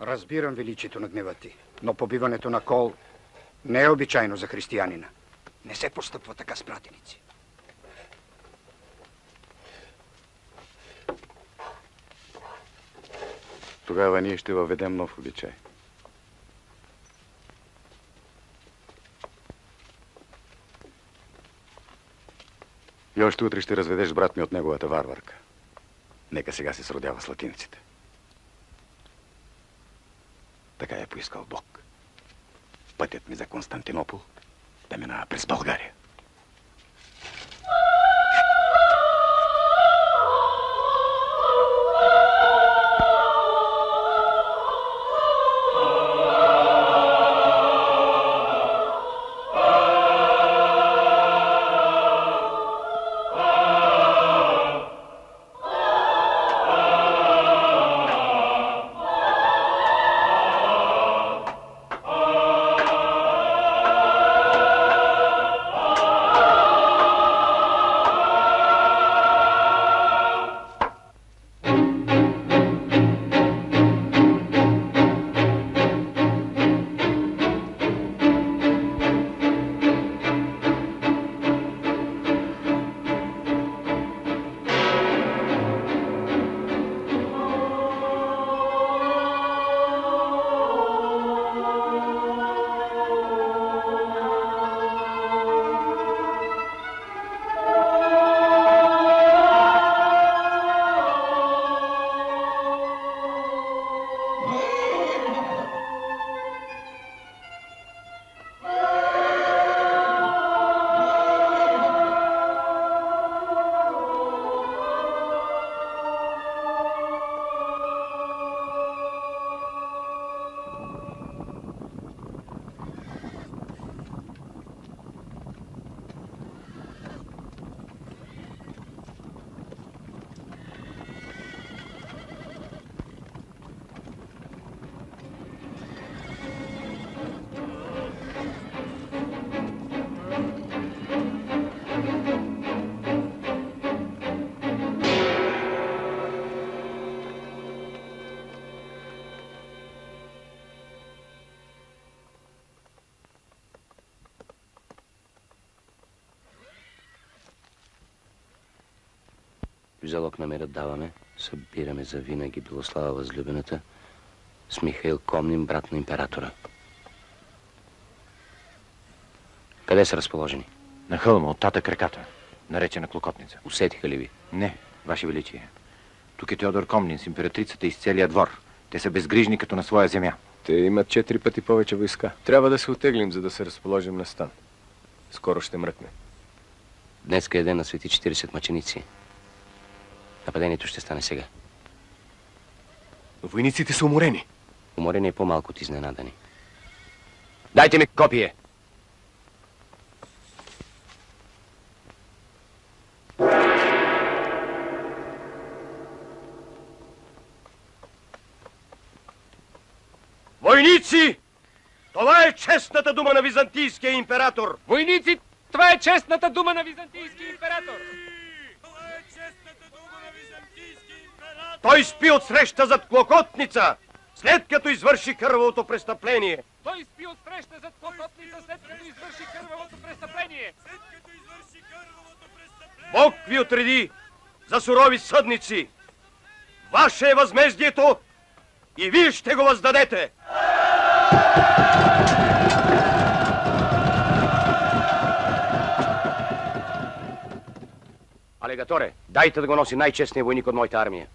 Разбирам величието на гнева ти, но побиването на кол не е обичайно за християнина. Не се постъпва така с пратеници. Тогава ние ще въведем нов обичай. И още утре ще разведеш брат ми от неговата варварка. Нека сега се сродява с латиниците. Така е поискал Бог. Пътят ми за Константинопол да минава през България. Залог намерят даваме, събираме за винаги Белослава възлюбената с Михаил Комнин, брат на императора. Къде са разположени? На хълма, оттатък реката, наречена Клокотница. Усетиха ли ви? Не, Ваше Величие. Тук е Теодор Комнин с императрицата и с целия двор. Те са безгрижни като на своя земя. Те имат 4 пъти повече войска. Трябва да се отеглим, за да се разположим на стан. Скоро ще мръкне. Днеска е ден на свети 40 мъченици. Нападението ще стане сега. Но войниците са уморени. Уморени е по-малко от изненадани. Дайте ми копие! Войници! Това е честната дума на византийския император! Войници! Това е честната дума на византийския император! Той спи от среща зад Клокотница, след като извърши кървавото престъпление. Той спи от среща зад Клокотница, след като извърши кървавото престъпление. Бог ви отреди за сурови съдници. Ваше е възмездието и вие ще го въздадете. Алегаторе, дайте да го носи най-честният войник от моята армия.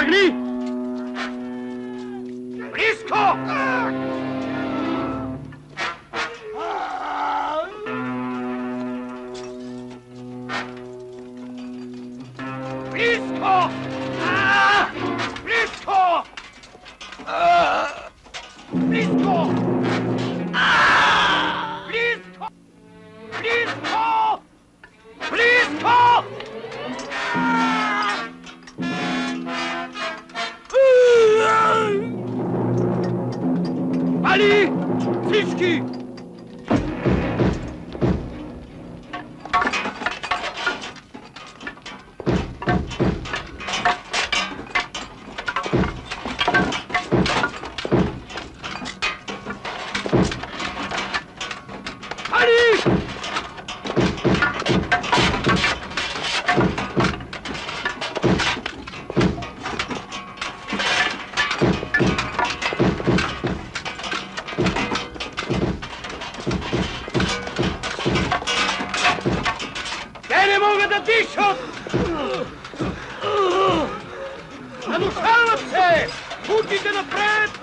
Тръгни! Близко! Близко! Близко! Близко! Близко! Близко! Близко! Пали! Всички! Задушават се! Путите напред!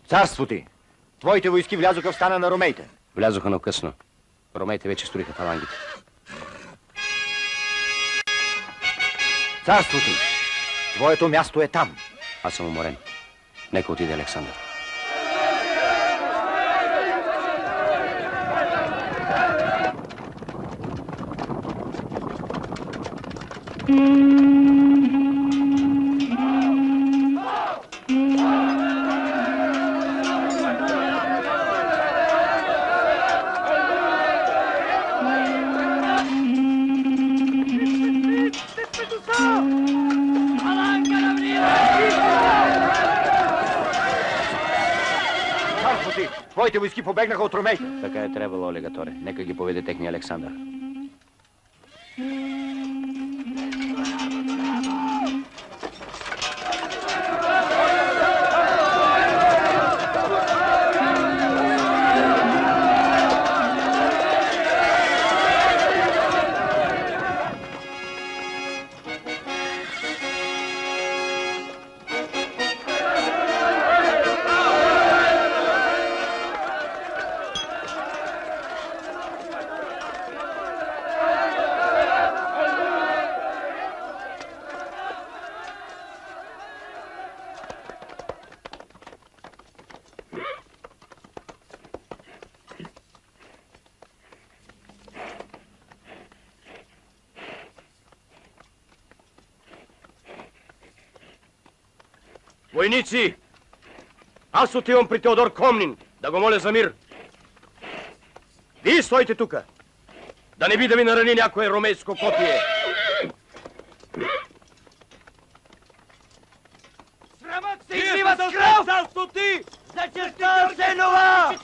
Царство ти! Твоите войски влязоха в стана на ромеите. Влязоха, но късно. Ромеите вече строиха фалангите. Царство ти! Твоето място е там. Аз съм уморен. Нека отиде Александър. Твоите войски побегнаха от ромеите. Така е трябвало, Олегаторе. Нека ги поведе техния Александър. Войници, аз отивам при Теодор Комнин да го моля за мир. Вие стойте тука, да не би да ви нарани някое ромейско копие. Срамът се излива с кръв! За честта Сенова!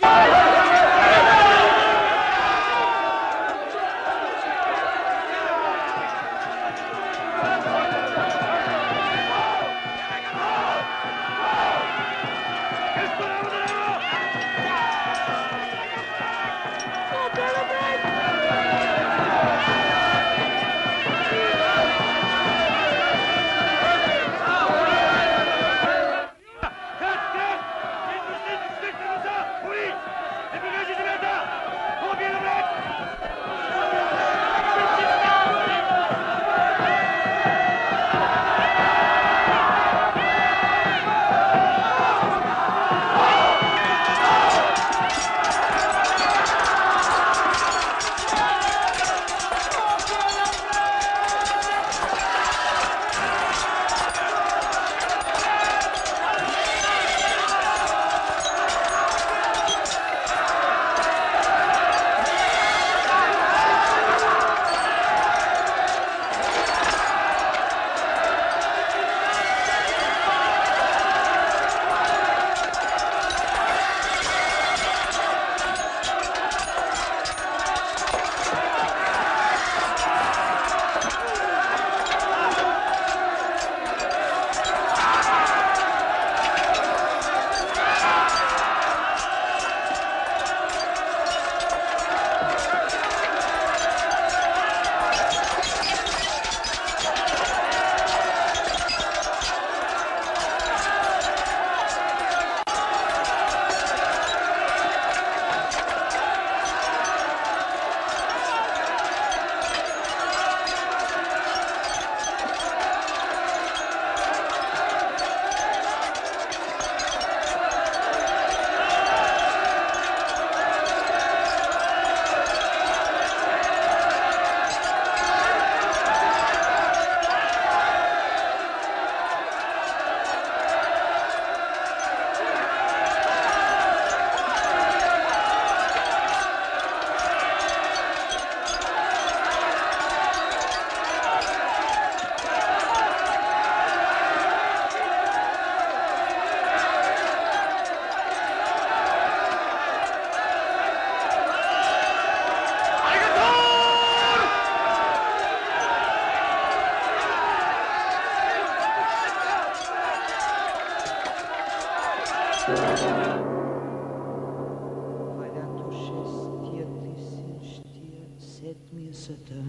Седмицата,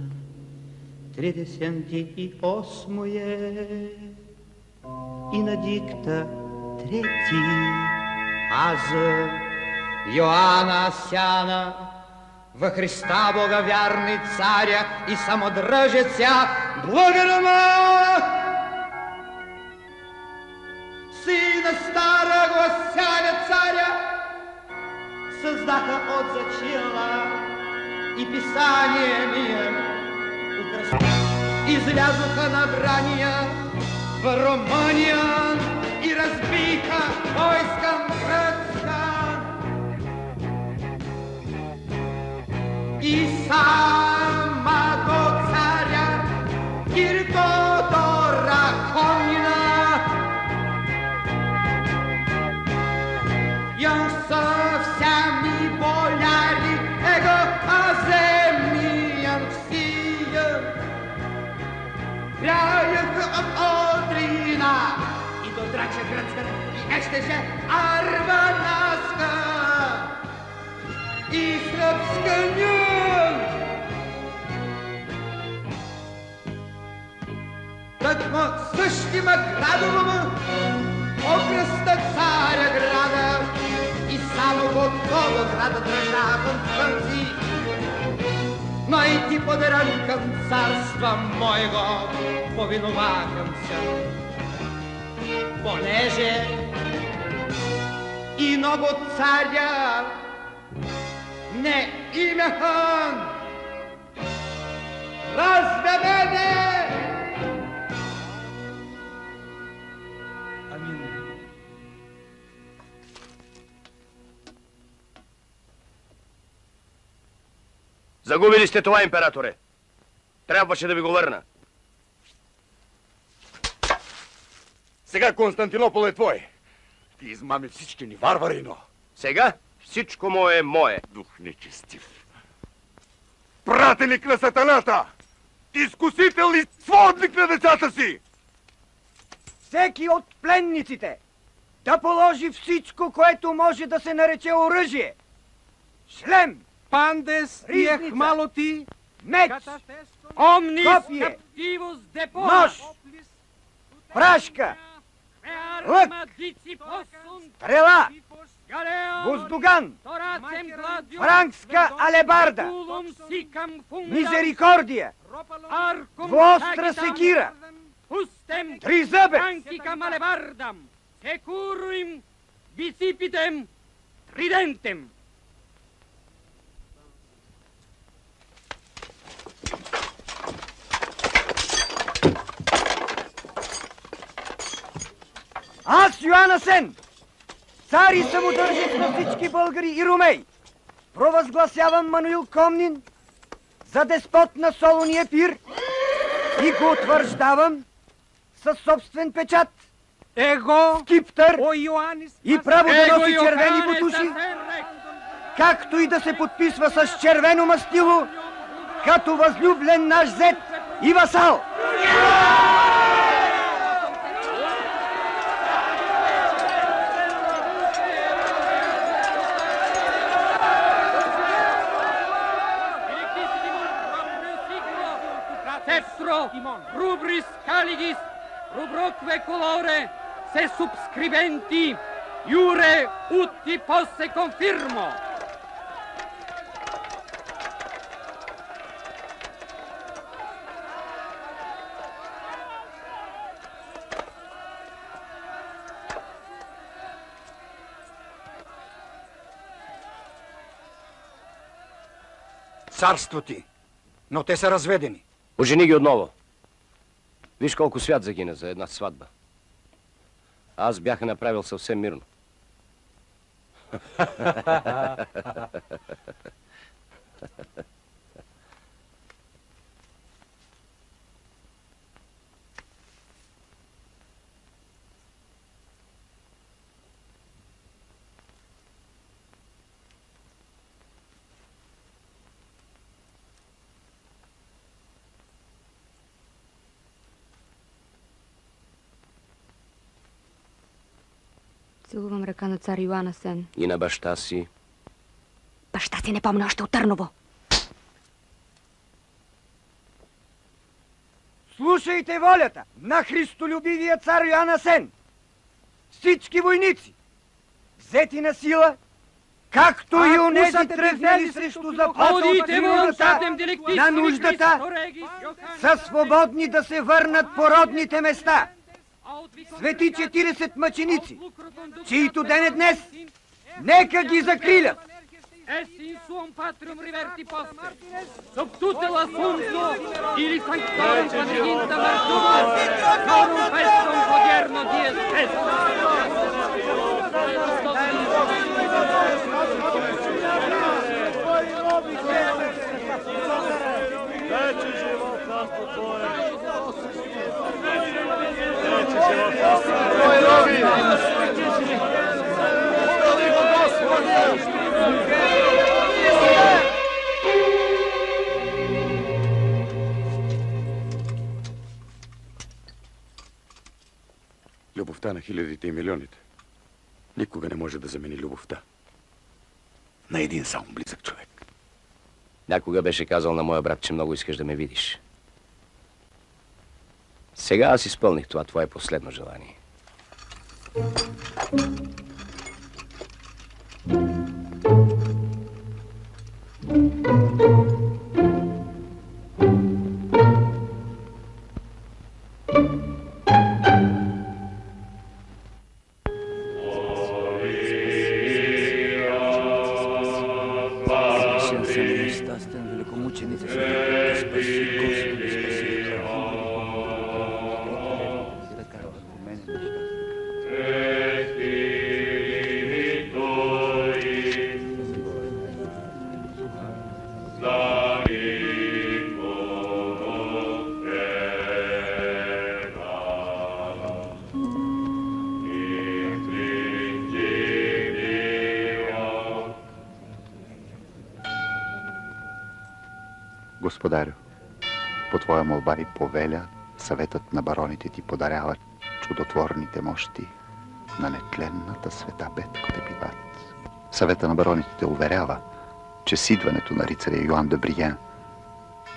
38 и на дикта 3. Аз, Йоанна Сяна, во Христа Бога вярный царя и самодръжеца, благодарна сина старого Сяня царя, създаха от зачила и писание мие излязоха на брания в Румъния и разбиха войска гръцка. И самого царя Киркодора Комнина я съвсем и боляри его аземиян всия краяха от Одрина и до Драча гръцка и ещеше Арванаска и сръбска нюн. Тъкмо същима градовама окръста царя града и само от того града държавам пънци. Но и ти подеран към царства моего повиновакам се, понеже и много царя не имаха разведене. Амин. Загубили сте това, императоре. Трябваше да ви го върна. Сега Константинопол е твой. Ти измами всички ни варварино. Сега всичко му е мое. Дух нечестив. Пратеник на сатаната! Изкусител и сводник на децата си! Всеки от пленниците да положи всичко, което може да се нарече оръжие. Шлем, Пандес, ризница, ехмалоти, меч, омнис, копие, каптивус, депо, нож, прашка, лък, стрела, воздуган, франкска алебарда, мизерикордия, двуостра секира, тризъбец, securuim visipitem tridentem. Аз, Йоанна Сен, цар и самодържец на всички българи и румей, провъзгласявам Мануил Комнин за деспот на Солуния пир и го утвърждавам със собствен печат, скиптър и право да носи червени бутуши, както и да се подписва с червено мастило, като възлюблен наш зет и васал. Rubris caligis, rubroque colore, se subscribenti, iure uti posse confirmo. Царство ти, но те са разведени. Ожени ги отново. Виж колко свят загина за една сватба. Аз бях направил съвсем мирно. Целувам ръка на цар Йоан Асен. И на баща си. Баща си не помня още от Търново. Слушайте волята на христолюбивия цар Йоан Асен. Всички войници, взети на сила, както и онези тръгнали срещу заплата от силата на нуждата, са свободни да се върнат по родните места. Свети 40 мъченици, чието ден е днес, нека ги закрилят. Es in suum patrium riverti poste, sub tutela assunto, ili sanctorum quadriginta marturum, corum festum odierno dies est. Вече живот царство Твое. Вече живот царство Твое. Любовта на хилядите и милионите никога не може да замени любовта на един само близък човек. Някога беше казал на моя брат, че много искаш да ме видиш. Сега аз изпълних това твое последно желание. Господарю, по твоя молба и повеля, съветът на бароните ти подарява чудотворните мощи на нетленната света Петко де Пиват. Съвета на бароните те уверява, че с идването на рицаря Йоан де Бриен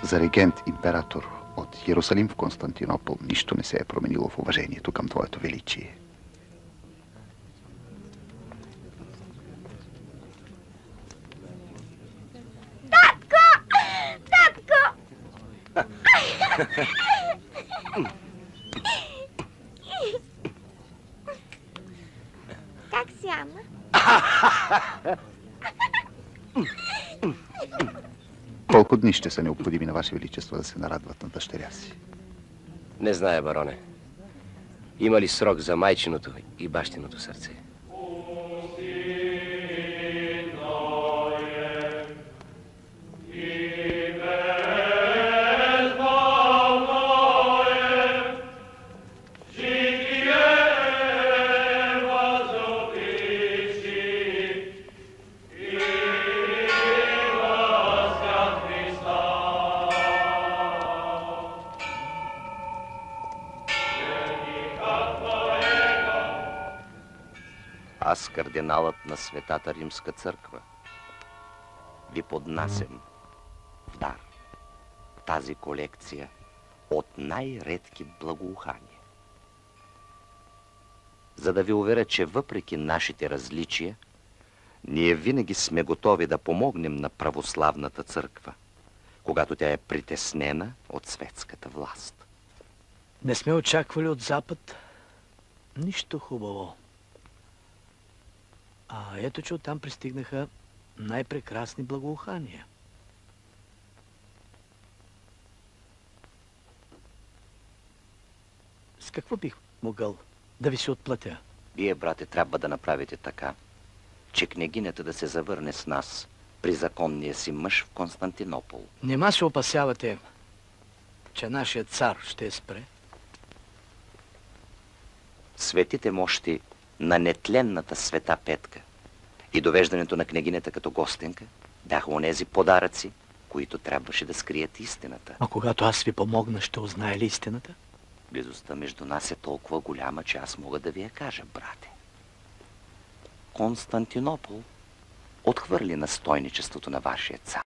за регент-император от Йерусалим в Константинопол нищо не се е променило в уважението към твоето величие. Как си, ама? Колко дни ще са необходими на Ваше Величество да се нарадват на дъщеря си? Не зная, бароне. Има ли срок за майчиното и бащиното сърце? Аз, кардиналът на Светата Римска църква, ви поднасям в дар тази колекция от най-редки благоухания. За да ви уверя, че въпреки нашите различия, ние винаги сме готови да помогнем на православната църква, когато тя е притеснена от светската власт. Не сме очаквали от Запад нищо хубаво. А ето, че оттам пристигнаха най-прекрасни благоухания. С какво бих могъл да ви се отплатя? Вие, брате, трябва да направите така, че княгинята да се завърне с нас при законния си мъж в Константинопол. Нема се опасявате, че нашият цар ще спре? Светите мощи на нетленната света Петка и довеждането на княгинята като гостенка бяха онези подаръци, които трябваше да скрият истината. А когато аз ви помогна, ще узнае ли истината? Близостта между нас е толкова голяма, че аз мога да ви я кажа, брате. Константинопол отхвърли настойничеството на вашия цар.